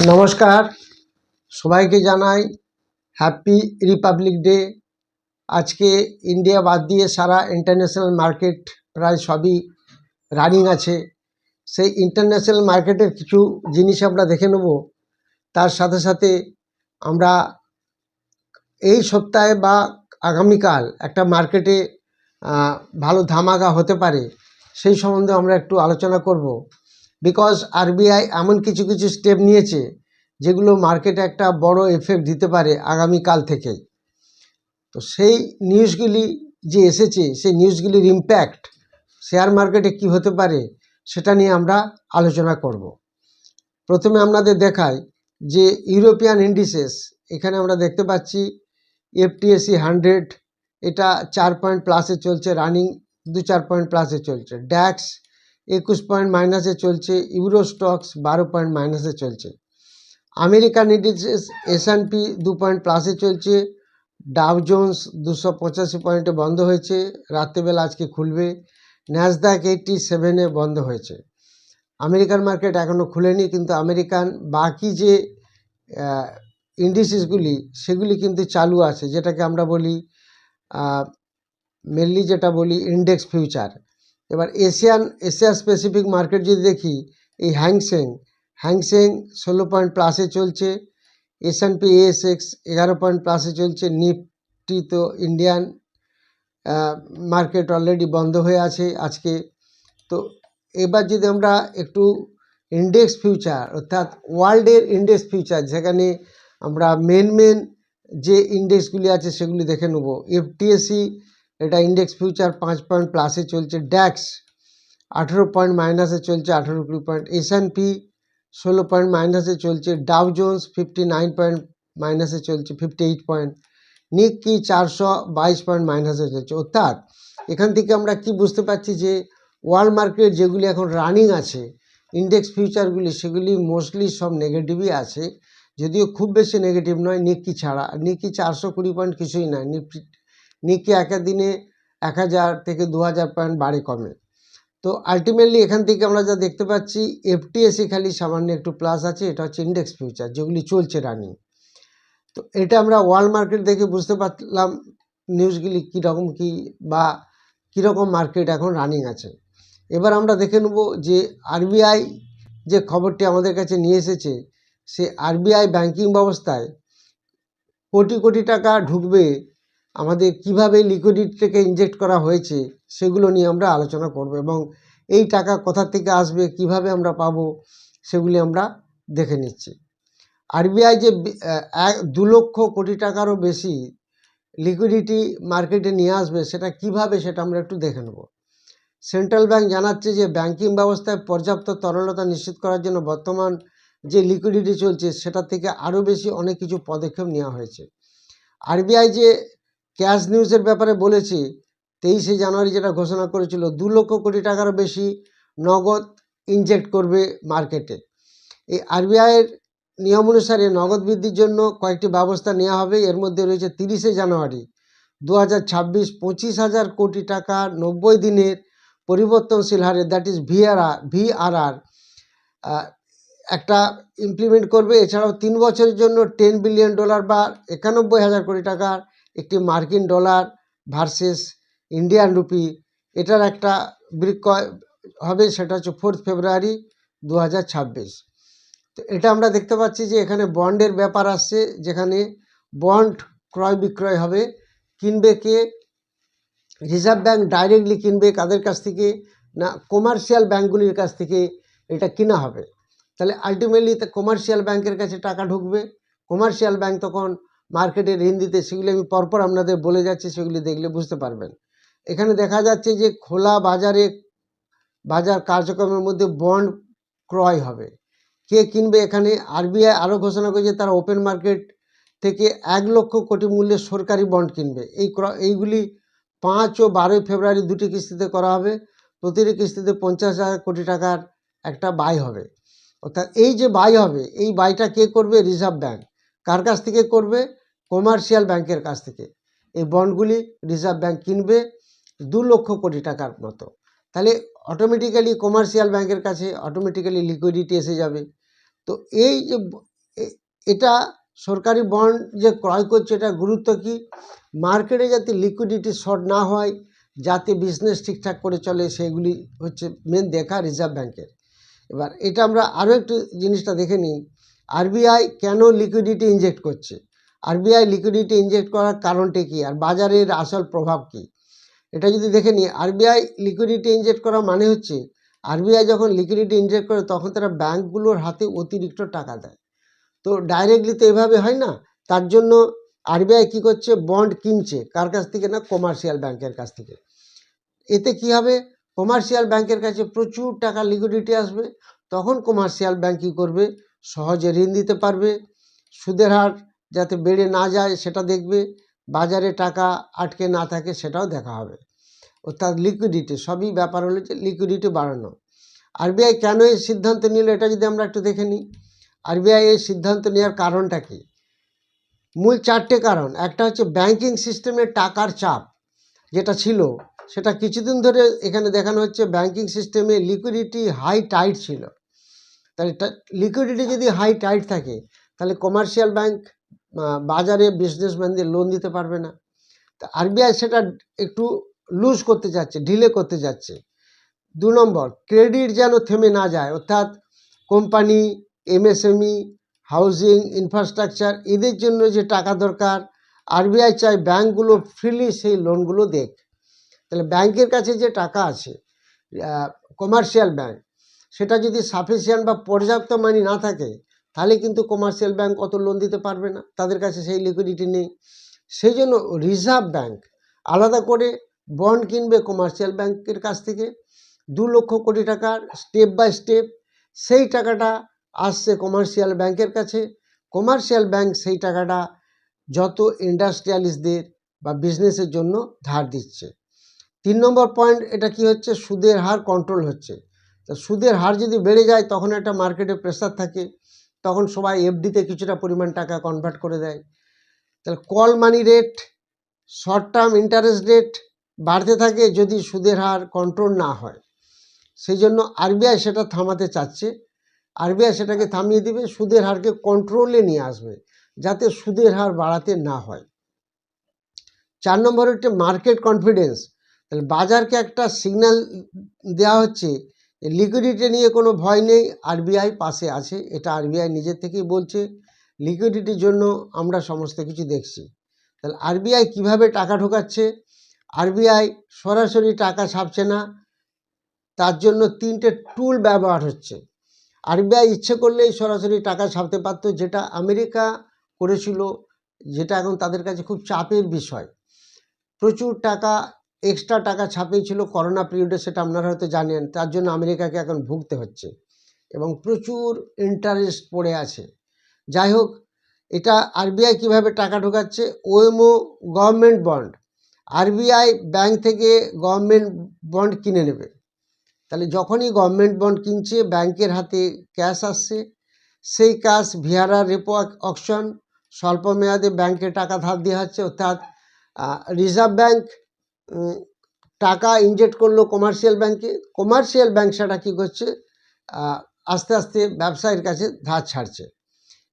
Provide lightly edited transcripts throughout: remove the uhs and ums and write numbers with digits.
নমস্কার, সবাইকে জানাই হ্যাপি রিপাবলিক ডে। আজকে ইন্ডিয়া বাদ দিয়ে সারা ইন্টারন্যাশনাল মার্কেট প্রায় সবই রানিং আছে। সেই ইন্টারন্যাশনাল মার্কেটের কিছু জিনিস আমরা দেখে নেব। তার সাথে সাথে আমরা এই সপ্তাহে বা আগামীকাল একটা মার্কেটে ভালো ধামাকা হতে পারে সেই সম্বন্ধে আমরা একটু আলোচনা করব। বিকজ আরবিআই এমন কিছু কিছু স্টেপ নিয়েছে যেগুলো মার্কেটে একটা বড় এফেক্ট দিতে পারে আগামীকাল থেকেই। তো সেই নিউজগুলি যে এসেছে সেই নিউজগুলির ইম্প্যাক্ট শেয়ার মার্কেটে কি হতে পারে সেটা নিয়ে আমরা আলোচনা করব। প্রথমে আপনাদের দেখাই যে ইউরোপিয়ান ইন্ডিসেস, এখানে আমরা দেখতে পাচ্ছি এফটিএসি 100 এটা 4 পয়েন্ট প্লাসে চলছে, রানিং 2-4 পয়েন্ট প্লাসে চলছে। ড্যাক্স 21 পয়েন্ট মাইনাসে চলছে, ইউরো স্টক্স 12 পয়েন্ট মাইনাসে চলছে। আমেরিকান ইন্ডিসেস S&P 2 পয়েন্ট প্লাসে চলছে, ডাউ জোন্স 285 পয়েন্টে বন্ধ হয়েছে, রাত্রেবেলা আজকে খুলবে। ন্যাসডাক 87-এ বন্ধ হয়েছে। আমেরিকান মার্কেট এখনও খুলেনি, কিন্তু আমেরিকান বাকি যে ইন্ডিসেসগুলি সেগুলি কিন্তু চালু আছে, যেটাকে আমরা বলি মেনলি যেটা বলি ইন্ডেক্স ফিউচার। এবার এশিয়া স্পেসিফিক মার্কেট যদি দেখি, এই হ্যাংসেং 16 পয়েন্ট প্লাসে চলছে, S&P ASX 11 পয়েন্ট প্লাসে চলছে। নিফটি তো ইন্ডিয়ান মার্কেট অলরেডি বন্ধ হয়ে আছে আজকে। তো এবার যদি আমরা একটু ইন্ডেক্স ফিউচার অর্থাৎ ওয়ার্ল্ডের ইন্ডেক্স ফিউচার, যেখানে আমরা মেন যে ইন্ডেক্সগুলি আছে সেগুলি দেখে নেব। এফটিএসি এটা ইন্ডেক্স ফিউচার 5 পয়েন্ট প্লাসে চলছে। ড্যাক্স 18 পয়েন্ট মাইনাসে চলছে, 18-20 পয়েন্ট। S&P 16 পয়েন্ট মাইনাসে চলছে। ডাউ জোন্স 59 পয়েন্ট মাইনাসে চলছে, 58 পয়েন্ট। নিক্কি 422 পয়েন্ট মাইনাসে চলছে। অর্থাৎ এখান থেকে আমরা কি বুঝতে পারছি যে ওয়ার্ল্ড মার্কেট যেগুলি এখন রানিং আছে ইন্ডেক্স ফিউচারগুলি, সেগুলি মোস্টলি সব নেগেটিভই আছে, যদিও খুব বেশি নেগেটিভ নয় নিক্কি ছাড়া। নিক্কি 420 পয়েন্ট কিছুই নয়। নিক্কি একের দিনে 1000 থেকে 2000 পয়েন্ট বাড়ে কমে। তো আলটিমেটলি এখান থেকে আমরা যা দেখতে পাচ্ছি, এফটিএসি খালি সামান্য একটু প্লাস আছে, এটা হচ্ছে ইন্ডেক্স ফিউচার যেগুলি চলছে রানিং। তো এটা আমরা ওয়ার্ল্ড মার্কেট দেখে বুঝতে পারলাম নিউজগুলি কীরকম কী বা কীরকম মার্কেট এখন রানিং আছে। এবার আমরা দেখে নেব যে আরবিআই যে খবরটি আমাদের কাছে নিয়ে এসেছে, সে আরবিআই ব্যাংকিং ব্যবস্থায় কোটি কোটি টাকা ঢুকবে, আমাদের কিভাবে লিকুইডিটিকে ইনজেক্ট করা হয়েছে সেগুলো নিয়ে আমরা আলোচনা করব, এবং এই টাকা কোথা থেকে আসবে, কিভাবে আমরা পাবো, সেগুলি আমরা দেখে নিচ্ছি। আরবিআই যে 2 লক্ষ কোটি টাকারও বেশি লিকুইডিটি মার্কেটে নিয়ে আসবে, সেটা কিভাবে সেটা আমরা একটু দেখে নেব। সেন্ট্রাল ব্যাংক জানাচ্ছে যে ব্যাংকিং ব্যবস্থায় পর্যাপ্ত তরলতা নিশ্চিত করার জন্য বর্তমান যে লিকুইডিটি চলছে সেটা থেকে আরও বেশি অনেক কিছু পদক্ষেপ নেওয়া হয়েছে। আরবিআই যে ক্যাশ নিউজের ব্যাপারে বলেছে, 23শে জানুয়ারি যেটা ঘোষণা করেছিল, 2 লক্ষ কোটি টাকারও বেশি নগদ ইনজেক্ট করবে মার্কেটে। এই আরবিআইয়ের নিয়ম অনুসারে নগদ বৃদ্ধির জন্য কয়েকটি ব্যবস্থা নেওয়া হবে। এর মধ্যে রয়েছে 30শে জানুয়ারি 2026 25,000 কোটি টাকা 90 দিনের পরিবর্তনশীল হারে, দ্যাট ইজ ভিআরআর একটা ইমপ্লিমেন্ট করবে। এছাড়াও 3 বছরের জন্য $10 বিলিয়ন বা 91,000 কোটি টাকার একটি মার্কিন ডলার ভার্সেস ইন্ডিয়ান রুপি, এটার একটা বিক্রয় হবে, সেটা হচ্ছে 4 ফেব্রুয়ারি 2026। তো এটা আমরা দেখতে পাচ্ছি যে এখানে বন্ডের ব্যাপার আসছে, যেখানে বন্ড ক্রয় বিক্রয় হবে। কিনবে কে? রিজার্ভ ব্যাঙ্ক ডাইরেক্টলি কিনবে, কাদের কাছ থেকে না, কমার্শিয়াল ব্যাঙ্কগুলির কাছ থেকে এটা কিনা হবে। তাহলে আলটিমেটলি কমার্শিয়াল ব্যাংকের কাছে টাকা ঢুকবে। কমার্শিয়াল ব্যাংক তখন মার্কেটে ঋণ দিতে, সেগুলি আমি পরপর আপনাদের বলে যাচ্ছি, সেগুলি দেখলে বুঝতে পারবেন। এখানে দেখা যাচ্ছে যে খোলা বাজার কার্যক্রমের মধ্যে বন্ড ক্রয় হবে। কে কিনবে? এখানে আরবিআই আরও ঘোষণা করেছে তারা ওপেন মার্কেট থেকে 1 লক্ষ কোটি মূল্যের সরকারি বন্ড কিনবে। এইগুলি 5 ও 12 ফেব্রুয়ারি 2টি কিস্তিতে করা হবে। প্রতিটি কিস্তিতে 50,000 কোটি টাকার একটা বাই হবে। অর্থাৎ এই যে বাই হবে, এই বাইটা কে করবে? Reserve bank. কার কাছ থেকে করবে? কমার্শিয়াল ব্যাংকের কাছ থেকে। এই বন্ডগুলি রিজার্ভ ব্যাঙ্ক কিনবে 2 লক্ষ কোটি টাকার মতো। তাহলে অটোমেটিক্যালি কমার্শিয়াল ব্যাংকের কাছে অটোমেটিক্যালি লিকুইডিটি এসে যাবে। তো এই যে এটা সরকারি বন্ড যে ক্রয় করছে এটা গুরুত্ব কি, মার্কেটে যাতে লিকুইডিটি শর্ট না হয়, যাতে বিজনেস ঠিকঠাক করে চলে, সেগুলি হচ্ছে মেন দেখা রিজার্ভ ব্যাংকের। এবার এটা আমরা আরও একটু জিনিসটা দেখে নিই, আরবিআই কেন লিকুইডিটি ইনজেক্ট করছে, আরবিআই লিকুইডিটি ইনজেক্ট করার কারণটা কী, আর বাজারের আসল প্রভাব কী, এটা যদি দেখে নিই, আরবিআই লিকুইডিটি ইনজেক্ট করা মানে হচ্ছে আরবিআই যখন লিকুইডিটি ইনজেক্ট করে তখন তারা ব্যাংকগুলোর হাতে অতিরিক্ত টাকা দেয়। তো ডাইরেক্টলি তো এভাবে হয় না, তার জন্য আরবিআই কী করছে, বন্ড কিনছে, কার কাছ থেকে না, কমার্শিয়াল ব্যাংকের কাছ থেকে। এতে কি হবে, কমার্শিয়াল ব্যাংকের কাছে প্রচুর টাকা লিকুইডিটি আসবে, তখন কমার্শিয়াল ব্যাংক কী করবে, সহজে ঋণ দিতে পারবে, সুদের হার যাতে বেড়ে না যায় সেটা দেখবে, বাজারে টাকা আটকে না থাকে সেটাও দেখা হবে। অর্থাৎ লিকুইডিটি, সবই ব্যাপার হলো যে লিকুইডিটি বাড়ানো। আরবিআই কেন এই সিদ্ধান্ত নিল এটা যদি আমরা একটু দেখে নিই, আরবিআই এই সিদ্ধান্ত নেওয়ার কারণটা কি, মূল 4টে কারণ। একটা হচ্ছে ব্যাংকিং সিস্টেমে টাকার চাপ যেটা ছিল সেটা কিছুদিন ধরে এখানে দেখানো হচ্ছে, ব্যাংকিং সিস্টেমে লিকুইডিটি হাই টাইট ছিল, তাহলে লিকুইডিটি যদি হাই টাইট থাকে তাহলে কমার্শিয়াল ব্যাংক বাজারে বিজনেসম্যানদের লোন দিতে পারবে না। তা আরবিআই সেটা একটু লুজ করতে যাচ্ছে, ঢিলে করতে যাচ্ছে। 2 নম্বর, ক্রেডিট যেন থেমে না যায়, অর্থাৎ কোম্পানি, এমএসএমই, হাউজিং, ইনফ্রাস্ট্রাকচার এদের জন্য যে টাকা দরকার, আরবিআই চায় ব্যাংকগুলো ফ্রিলি সেই লোনগুলো দেখ। তাহলে ব্যাংকের কাছে যে টাকা আছে, কমার্শিয়াল ব্যাংক, সেটা যদি সাফিসিয়েন্ট বা পর্যাপ্ত মানি না থাকে তাহলে কিন্তু কমার্শিয়াল ব্যাংক অত লোন দিতে পারবে না, তাদের কাছে সেই লিকুইডিটি নেই। সেই জন্য রিজার্ভ ব্যাংক আলাদা করে বন্ড কিনবে কমার্শিয়াল ব্যাংকের কাছ থেকে 2 লক্ষ কোটি টাকার, স্টেপ বাই স্টেপ সেই টাকাটা আসছে কমার্শিয়াল ব্যাংকের কাছে, কমার্শিয়াল ব্যাংক সেই টাকাটা যত ইন্ডাস্ট্রিয়ালিস্টদের বা বিজনেসের জন্য ধার দিচ্ছে। 3 নম্বর পয়েন্ট, এটা কি হচ্ছে, সুদের হার কন্ট্রোল হচ্ছে। তো সুদের হার যদি বেড়ে যায় তখন একটা মার্কেটে প্রেসার থাকে, তখন সবাই এফডিতে কিছুটা পরিমাণ টাকা কনভার্ট করে দেয়। তাহলে call money rate, short term interest rate বাড়তে থাকে যদি সুদের হার কন্ট্রোল না হয়। সেই জন্য আরবিআই সেটা থামাতে চাচ্ছে, আরবিআই সেটাকে থামিয়ে দিবে, সুদের হারকে কন্ট্রোলে নিয়ে আসবে যাতে সুদের হার বাড়াতে না হয়। 4 নম্বর হচ্ছে মার্কেট কনফিডেন্স, তাহলে বাজারকে একটা সিগন্যাল দেওয়া হচ্ছে লিকুইডিটি নিয়ে কোনো ভয় নেই, আরবিআই পাশে আছে, এটা আরবিআই নিজের থেকেই বলছে, লিকুইডিটির জন্য আমরা সমস্ত কিছু দেখছি। তাহলে আরবিআই কিভাবে টাকা ঢোকাচ্ছে, আরবিআই সরাসরি টাকা ছাপছে না, তার জন্য 3টে টুল ব্যবহার হচ্ছে। আরবিআই ইচ্ছে করলেই সরাসরি টাকা ছাপতে পারত, যেটা আমেরিকা করেছিল, যেটা এখন তাদের কাছে খুব চাপের বিষয়। প্রচুর টাকা, এক্সট্রা টাকা ছাপিয়েছিল করোনা পিরিয়ডে, সেটা আপনারা হয়তো জানেন, তার জন্য আমেরিকাকে এখন ভুগতে হচ্ছে এবং প্রচুর ইন্টারেস্ট পড়ে আছে। যাই হোক, এটা আরবিআই কিভাবে টাকা ঢোকাচ্ছে, ওএমও গভর্নমেন্ট বন্ড, আরবিআই ব্যাংক থেকে গভর্নমেন্ট বন্ড কিনে নেবে, তাহলে যখনই গভর্নমেন্ট বন্ড কিনছে ব্যাংকের হাতে ক্যাশ আসছে, সেই ক্যাশ ভিআরআর রেপো অকশন, স্বল্প মেয়াদে ব্যাংকে টাকা ধার দেওয়া হচ্ছে, অর্থাৎ রিজার্ভ ব্যাংক টাকা ইনজেক্ট করলো কমার্শিয়াল ব্যাংকে, কমার্শিয়াল ব্যাংক সেটা কী করছে, আস্তে আস্তে ব্যবসায়ীর কাছে ধার ছাড়ছে।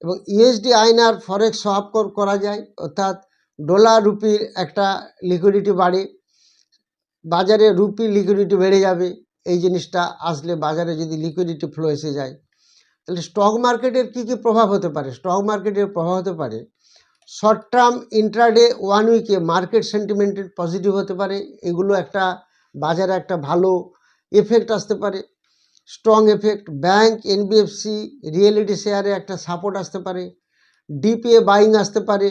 এবং ইউএসডি আইএনআর ফরেক্স সোয়াপ করা যায়, অর্থাৎ ডলার রুপির একটা লিকুইডিটি বাড়ে, বাজারে রুপি লিকুইডিটি বেড়ে যাবে, এই জিনিসটা আসলে বাজারে যদি লিকুইডিটি ফ্লো এসে যায় তাহলে স্টক মার্কেটের কী কী প্রভাব হতে পারে, স্টক মার্কেটের প্রভাব হতে পারে শর্ট টার্ম ইন্ট্রাডে 1 উইকে মার্কেট সেন্টিমেন্টের পজিটিভ হতে পারে, এগুলো একটা বাজারে একটা ভালো এফেক্ট আসতে পারে, strong effect. Bank, NBFC, reality শেয়ারে একটা সাপোর্ট আসতে পারে, ডিপিএ বাইং আসতে পারে।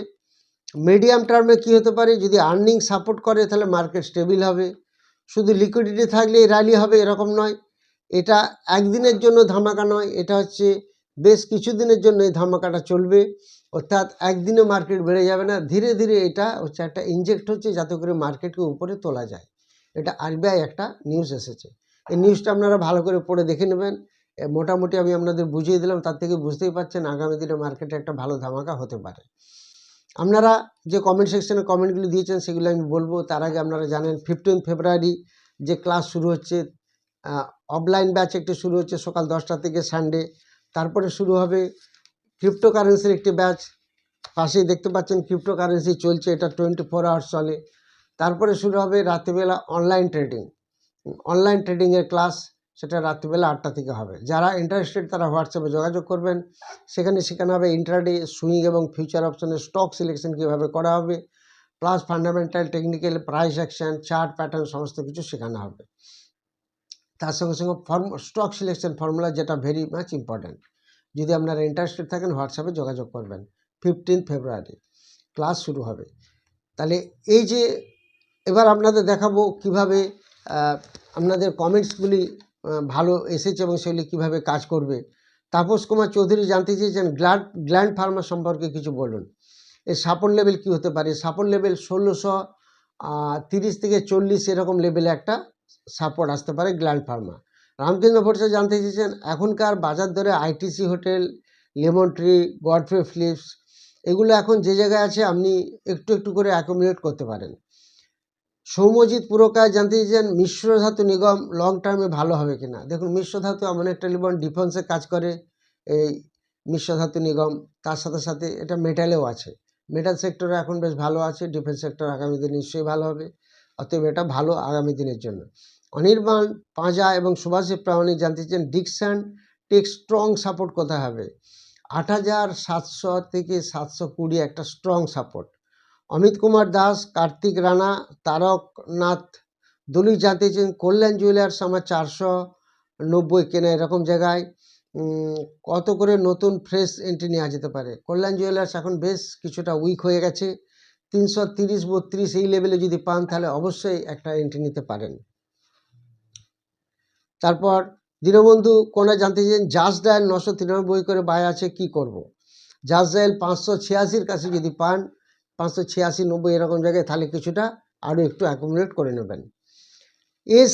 মিডিয়াম টার্মে কী হতে পারে, যদি আর্নিং সাপোর্ট করে তাহলে মার্কেট স্টেবিল হবে, শুধু লিকুইডিটি থাকলেই র্যালি হবে এরকম নয়, এটা একদিনের জন্য ধামাকা নয়, এটা হচ্ছে বেশ কিছুদিনের জন্য এই ধামাকাটা চলবে, অর্থাৎ একদিনে মার্কেট বেড়ে যাবে না, ধীরে ধীরে এটা হচ্ছে একটা ইনজেক্ট হচ্ছে যাতে করে মার্কেটকে উপরে তোলা যায়। এটা আরবিআই একটা নিউজ এসেছে, এই নিউজটা আপনারা ভালো করে পড়ে দেখে নেবেন, মোটামুটি আমি আপনাদের বুঝিয়ে দিলাম, তার থেকে বুঝতেই পারছেন আগামী দিনে মার্কেটে একটা ভালো ধামাকা হতে পারে। আপনারা যে কমেন্ট সেকশনে কমেন্টগুলি দিয়েছেন সেগুলো আমি বলবো, তার আগে আপনারা জানেন 15 ফেব্রুয়ারি যে ক্লাস শুরু হচ্ছে, অফলাইন ব্যাচ একটি শুরু হচ্ছে সকাল 10টা থেকে সানডে, তারপরে শুরু হবে ক্রিপ্টোকারেন্সির একটি ব্যাচ, পাশেই দেখতে পাচ্ছেন ক্রিপ্টোকারেন্সি চলছে, এটা 24 আওয়ার্স চলে। তারপরে শুরু হবে রাত্রিবেলা অনলাইন ট্রেডিং, অনলাইন ট্রেডিংয়ের ক্লাস, সেটা রাত্রিবেলা 8টা থেকে হবে। যারা ইন্টারেস্টেড তারা হোয়াটসঅ্যাপে যোগাযোগ করবেন, সেখানে শেখানো হবে ইন্ট্রাডে, সুইং এবং ফিউচার অপশনের স্টক সিলেকশন কীভাবে করা হবে, plus fundamental, technical, price action, chart pattern সমস্ত কিছু শেখানো হবে। তার সঙ্গে সঙ্গে স্টক সিলেকশন ফর্মুলা, যেটা ভেরি মাচ ইম্পর্ট্যান্ট। যদি আপনারা ইন্টারেস্টেড থাকেন হোয়াটসঅ্যাপে যোগাযোগ করবেন। 15 ফেব্রুয়ারি ক্লাস শুরু হবে। তাহলে এই যে এবার আপনাদের দেখাবো কিভাবে আপনাদের কমেন্টসগুলি ভালো এসেছে এবং সেগুলি কীভাবে কাজ করবে। তাপস কুমার চৌধুরী জানতে চেয়েছেন গ্ল্যান্ড ফার্মা সম্পর্কে কিছু বলুন। এর সাপোর্ট লেভেল কী হতে পারে? সাপোর্ট লেভেল 1630 থেকে 40 এরকম লেভেলে একটা সাপোর্ট আসতে পারে গ্ল্যান্ড ফার্মা। রামকৃষ্ণ ভট্টাচার্য জানতে চেয়েছেন এখনকার বাজার দরে ITC hotel, lemon tree, Godfrey Phillips এগুলো এখন যে জায়গায় আছে আপনি একটু একটু করে অ্যাকুমুলেট করতে পারেন। সৌম্যজিৎ পুরকার জানতে চেয়েছেন মিশ্র ধাতু নিগম লং টার্মে ভালো হবে কিনা। দেখুন, মিশ্র ধাতু এমন একটা নিগম, ডিফেন্সে কাজ করে এই মিশ্র ধাতু নিগম, তার সাথে সাথে এটা মেটালেও আছে। মেটাল সেক্টরে এখন বেশ ভালো আছে, ডিফেন্স সেক্টর আগামী দিনে নিশ্চয়ই ভালো হবে, অতএব এটা ভালো আগামী দিনের জন্য। অনির্বাণ পাঁজা এবং সুভাষিস প্রামাণিক জানতে চেয়েছেন ডিকসন টেক স্ট্রং সাপোর্ট কোথায় হবে। 8700 থেকে 720 একটা স্ট্রং সাপোর্ট। অমিত কুমার দাস, কার্তিক রানা, তারকনাথ দলিত জানতে চেয়েছেন কল্যাণ জুয়েলার্স আমার 490 কেনা, এরকম জায়গায় কত করে নতুন ফ্রেশ এন্ট্রি নেওয়া যেতে পারে। কল্যাণ জুয়েলার্স এখন বেশ কিছুটা উইক হয়ে গেছে, 330-32 এই লেভেলে যদি পান তাহলে অবশ্যই একটা এন্ট্রি নিতে পারেন। তারপর দীনবন্ধু কোনা জানতে চেয়েছেন জাজ ডায়াল 993 করে বাই আছে, কি করব। জাজ ডায়াল 586 কাছে যদি পান, 586-90 এরকম জায়গায়, তাহলে কিছুটা আরও একটু অ্যাকুমুলেট করে নেবেন।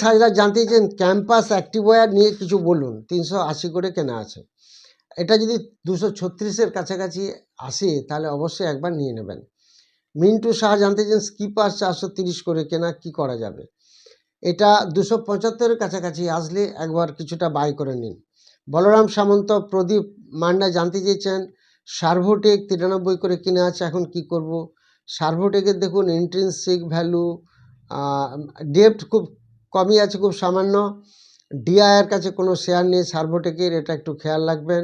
সাজরা জানতে চেয়েছেন ক্যাম্পাস অ্যাক্টিভওয়্যার নিয়ে কিছু বলুন, 380 করে কেনা আছে। এটা যদি 236-এর কাছাকাছি আসে তাহলে অবশ্যই একবার নিয়ে নেবেন। মিন্টু শাহ জানতে চেয়েছেন স্কিপার 430 করে কেনা, কি করা যাবে। এটা 275-এর কাছাকাছি আসলে একবার কিছুটা বাই করে নিন। বলরাম সামন্ত, প্রদীপ মান্ডা জানতে চেয়েছেন সার্ভোটেক 93 করে কিনে আছে, এখন কি করব। সার্ভোটেকের দেখুন ইন্ট্রিনসিক ভ্যালু, ডেপ্ট খুব কমই আছে, খুব সামান্য। ডিআইয়ের কাছে কোনো শেয়ার নেই সার্ভোটেকের, এটা একটু খেয়াল রাখবেন।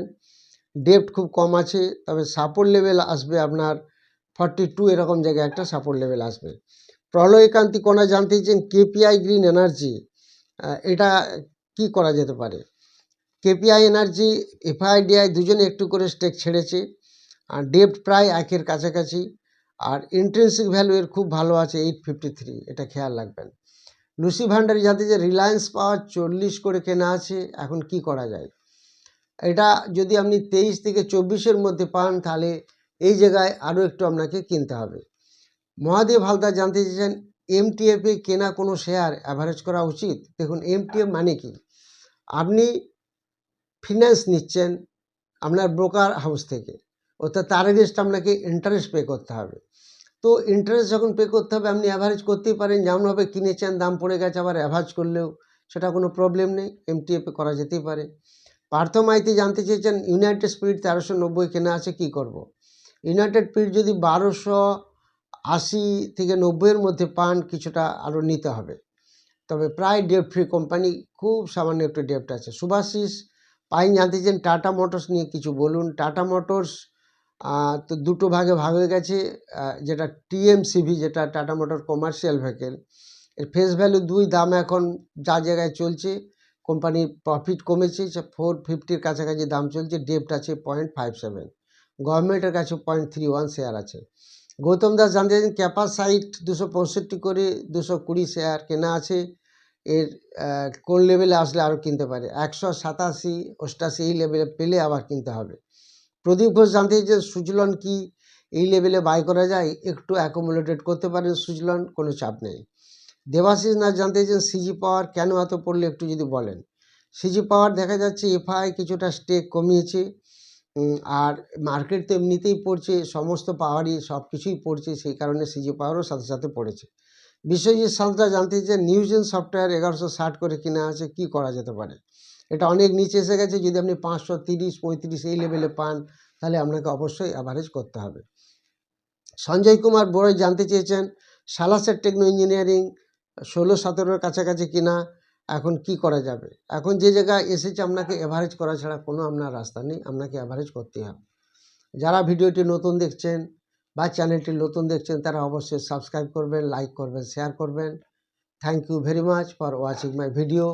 ডেপ্ট খুব কম আছে, তবে সাপোর্ট লেভেল আসবে আপনার 42 এরকম জায়গায় একটা সাপোর্ট লেভেল আসবে। প্রলয়কান্তি কোনা জানতে চেয়েছেন কেপিআই গ্রিন এনার্জি, এটা কি করা যেতে পারে। কেপিআই এনার্জি, এফআইডিআই দুজনে একটু করে স্টেক ছেড়েছে, আর ডেপ্ট প্রায় 1-এর কাছাকাছি, আর ইন্ট্রিনসিক ভ্যালু এর খুব ভালো আছে 853, এটা খেয়াল রাখবেন। লুসি ভান্ডারি জানতে যে রিলায়েন্স পাওয়ার 40 করে কেনা আছে, এখন কি করা যায়। এটা যদি আপনি 23 থেকে 24-এর মধ্যে পান তাহলে এই জায়গায় আরও একটু আপনাকে কিনতে হবে। মহাদেব হালদার জানতে চেয়েছেন এমটিএফে কেনা কোনো শেয়ার অ্যাভারেজ করা উচিত। দেখুন, এমটিএফ মানে কি, আপনি ফিন্যান্স নিচ্ছেন আপনার ব্রোকার হাউস থেকে, অর্থাৎ তার এগেনস্ট আপনাকে ইন্টারেস্ট পে করতে হবে। তো ইন্টারেস্ট যখন পে করতে হবে আপনি অ্যাভারেজ করতেই পারেন, যেমনভাবে কিনেছেন দাম পড়ে গেছে আবার অ্যাভারেজ করলেও সেটা কোনো প্রবলেম নেই, এমটিএফে করা যেতেই পারে। পার্থ মাইতি জানতে চেয়েছেন ইউনাইটেড স্পিরিট 1390 কেনা আছে, কি করব। ইউনাইটেড স্পিরিট যদি 1280 থেকে 90-এর মধ্যে পান কিছুটা আরও নিতে হবে, তবে প্রায় ডেপ্ট ফ্রি কোম্পানি, খুব সামান্য একটু ডেপ্ট আছে। সুভাষিস পাইন জানতে চেয়েছেন টাটা মোটরস নিয়ে কিছু বলুন। টাটা মোটরস তো দুটো ভাগে ভাগ হয়ে গেছে, যেটা টিএমসিভি, যেটা টাটা মোটর কমার্শিয়াল ভেহিকেল, এর ফেস ভ্যালু 2, দাম এখন যা জায়গায় চলছে, কোম্পানির প্রফিট কমেছে, 450-এর কাছাকাছি দাম চলছে, ডেপ্ট আছে 0.57, গভর্নমেন্টের কাছে 0.31 শেয়ার আছে। গৌতম দাস জানতে চাইছেন ক্যাপাসাইট 265 করে 220 শেয়ার কেনা আছে, এর কোন লেভেলে আসলে আরও কিনতে পারে। 187-88 এই লেভেলে পেলে আবার কিনতে হবে। প্রদীপ ঘোষ জানতে চাইছেন সুজলন কি এই লেভেলে বাই করা যায়, একটু অ্যাকুমুলেটেড করতে পারেন সুজলন, কোনো চাপ নেই। দেবাশিস নাথ জানতে চাইছেন সিজি পাওয়ার কেন এত পড়লে একটু যদি বলেন। সিজি পাওয়ার দেখা যাচ্ছে এফআই কিছুটা স্টেক কমিয়েছে, আর মার্কেট তো এমনিতেই পড়ছে, সমস্ত পাওয়ারই সব কিছুই পড়ছে, সেই কারণে সিজি পাওয়ারও সাথে সাথে পড়েছে। বিশ্বজিৎ সাঁতরা জানতে চাইছেন নিউজেন সফটওয়্যার 1160 করে কিনা আছে, কি করা যেতে পারে। এটা অনেক নিচে এসে গেছে, যদি আপনি 530-35 এই লেভেলে পান তাহলে আপনাকে অবশ্যই অ্যাভারেজ করতে হবে। সঞ্জয় কুমার বড়ই জানতে চেয়েছেন সালাসের টেকনো ইঞ্জিনিয়ারিং 16-17 কাছাকাছি কিনা, এখন কি করা যাবে। এখন যে জায়গায় এসেছে আপনাকে অ্যাভারেজ করা ছাড়া কোনো আপনার রাস্তা নেই, আপনাকে অ্যাভারেজ করতেই হবে। যারা ভিডিওটি নতুন দেখছেন বা চ্যানেলটি নতুন দেখছেন তারা অবশ্যই সাবস্ক্রাইব করবেন, লাইক করবেন, শেয়ার করবেন। Thank you very much for watching my video.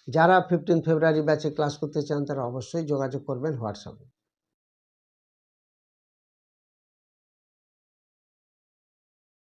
যারা 15 ফেব্রুয়ারি ব্যাচে ক্লাস করতে চান তারা অবশ্যই যোগাযোগ করবেন হোয়াটসঅ্যাপে।